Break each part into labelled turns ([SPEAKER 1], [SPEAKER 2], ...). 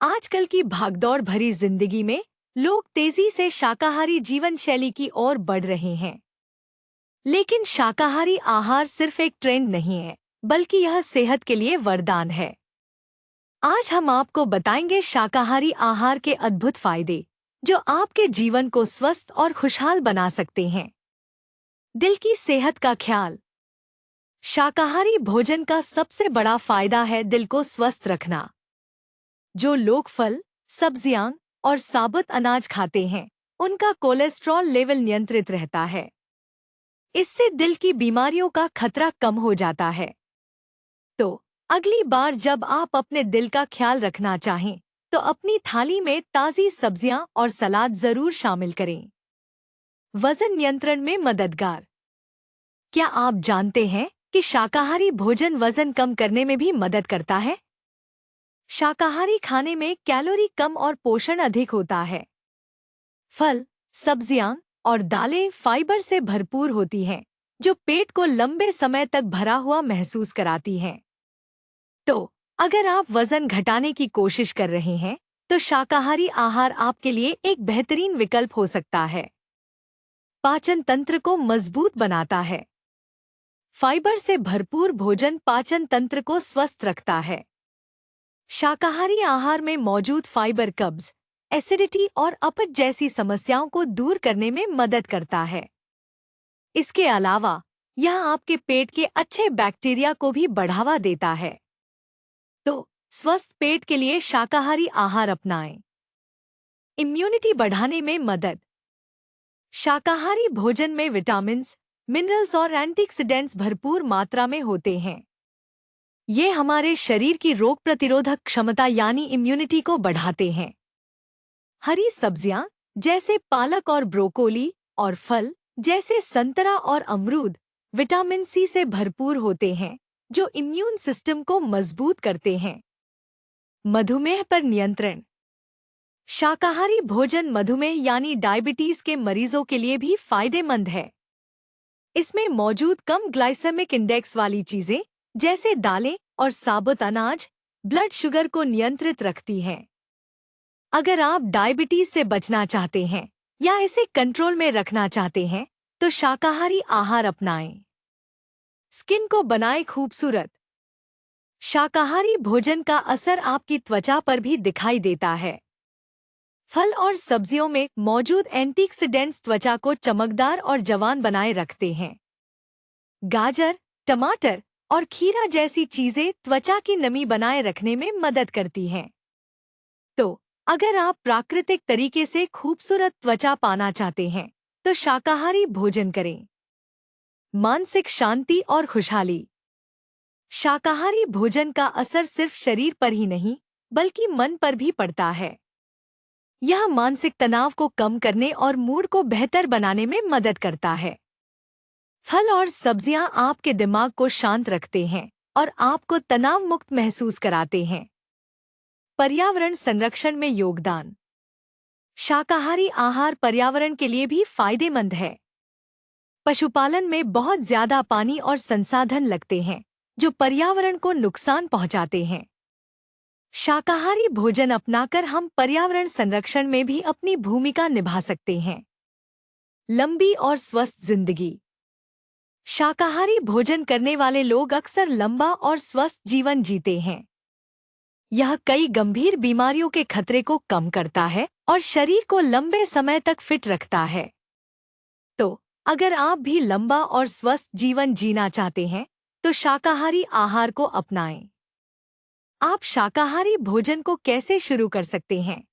[SPEAKER 1] आजकल की भागदौड़ भरी जिंदगी में लोग तेजी से शाकाहारी जीवन शैली की ओर बढ़ रहे हैं। लेकिन शाकाहारी आहार सिर्फ एक ट्रेंड नहीं है, बल्कि यह सेहत के लिए वरदान है। आज हम आपको बताएंगे शाकाहारी आहार के अद्भुत फायदे, जो आपके जीवन को स्वस्थ और खुशहाल बना सकते हैं। दिल की सेहत का ख्याल। शाकाहारी भोजन का सबसे बड़ा फायदा है दिल को स्वस्थ रखना। जो लोग फल, सब्जियां और साबुत अनाज खाते हैं, उनका कोलेस्ट्रॉल लेवल नियंत्रित रहता है। इससे दिल की बीमारियों का खतरा कम हो जाता है। तो अगली बार जब आप अपने दिल का ख्याल रखना चाहें, तो अपनी थाली में ताज़ी सब्जियां और सलाद जरूर शामिल करें। वजन नियंत्रण में मददगार। क्या आप जानते हैं कि शाकाहारी भोजन वजन कम करने में भी मदद करता है? शाकाहारी खाने में कैलोरी कम और पोषण अधिक होता है। फल, सब्जियां और दालें फाइबर से भरपूर होती हैं, जो पेट को लंबे समय तक भरा हुआ महसूस कराती हैं। तो अगर आप वजन घटाने की कोशिश कर रहे हैं, तो शाकाहारी आहार आपके लिए एक बेहतरीन विकल्प हो सकता है। पाचन तंत्र को मजबूत बनाता है। फाइबर से भरपूर भोजन पाचन तंत्र को स्वस्थ रखता है। शाकाहारी आहार में मौजूद फाइबर कब्ज, एसिडिटी और अपच जैसी समस्याओं को दूर करने में मदद करता है। इसके अलावा यह आपके पेट के अच्छे बैक्टीरिया को भी बढ़ावा देता है। तो स्वस्थ पेट के लिए शाकाहारी आहार अपनाएं। इम्यूनिटी बढ़ाने में मदद। शाकाहारी भोजन में विटामिन्स, मिनरल्स और एंटीऑक्सीडेंट्स भरपूर मात्रा में होते हैं। ये हमारे शरीर की रोग प्रतिरोधक क्षमता यानी इम्यूनिटी को बढ़ाते हैं। हरी सब्जियां जैसे पालक और ब्रोकोली और फल जैसे संतरा और अमरूद विटामिन सी से भरपूर होते हैं, जो इम्यून सिस्टम को मजबूत करते हैं। मधुमेह पर नियंत्रण। शाकाहारी भोजन मधुमेह यानी डायबिटीज के मरीजों के लिए भी फायदेमंद है। इसमें मौजूद कम ग्लाइसेमिक इंडेक्स वाली चीजें जैसे दालें और साबुत अनाज ब्लड शुगर को नियंत्रित रखती हैं। अगर आप डायबिटीज से बचना चाहते हैं या इसे कंट्रोल में रखना चाहते हैं, तो शाकाहारी आहार अपनाएं। स्किन को बनाए खूबसूरत। शाकाहारी भोजन का असर आपकी त्वचा पर भी दिखाई देता है। फल और सब्जियों में मौजूद एंटीऑक्सीडेंट्स त्वचा को चमकदार और जवान बनाए रखते हैं। गाजर, टमाटर और खीरा जैसी चीजें त्वचा की नमी बनाए रखने में मदद करती हैं। तो अगर आप प्राकृतिक तरीके से खूबसूरत त्वचा पाना चाहते हैं, तो शाकाहारी भोजन करें। मानसिक शांति और खुशहाली। शाकाहारी भोजन का असर सिर्फ शरीर पर ही नहीं, बल्कि मन पर भी पड़ता है। यह मानसिक तनाव को कम करने और मूड को बेहतर बनाने में मदद करता है। फल और सब्जियां आपके दिमाग को शांत रखते हैं और आपको तनाव मुक्त महसूस कराते हैं। पर्यावरण संरक्षण में योगदान। शाकाहारी आहार पर्यावरण के लिए भी फायदेमंद है। पशुपालन में बहुत ज्यादा पानी और संसाधन लगते हैं, जो पर्यावरण को नुकसान पहुंचाते हैं। शाकाहारी भोजन अपनाकर हम पर्यावरण संरक्षण में भी अपनी भूमिका निभा सकते हैं। लंबी और स्वस्थ जिंदगी। शाकाहारी भोजन करने वाले लोग अक्सर लंबा और स्वस्थ जीवन जीते हैं। यह कई गंभीर बीमारियों के खतरे को कम करता है और शरीर को लंबे समय तक फिट रखता है। तो अगर आप भी लंबा और स्वस्थ जीवन जीना चाहते हैं, तो शाकाहारी आहार को अपनाएं। आप शाकाहारी भोजन को कैसे शुरू कर सकते हैं?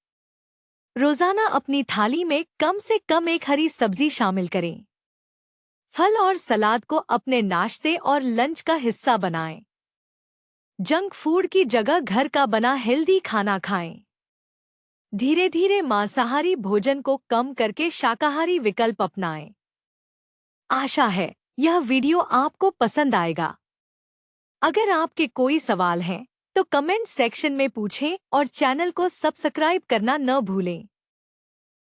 [SPEAKER 1] रोजाना अपनी थाली में कम से कम एक हरी सब्जी शामिल करें। फल और सलाद को अपने नाश्ते और लंच का हिस्सा बनाएं। जंक फूड की जगह घर का बना हेल्दी खाना खाएं। धीरे धीरे मांसाहारी भोजन को कम करके शाकाहारी विकल्प अपनाएं। आशा है यह वीडियो आपको पसंद आएगा। अगर आपके कोई सवाल हैं, तो कमेंट सेक्शन में पूछें और चैनल को सब्सक्राइब करना न भूलें।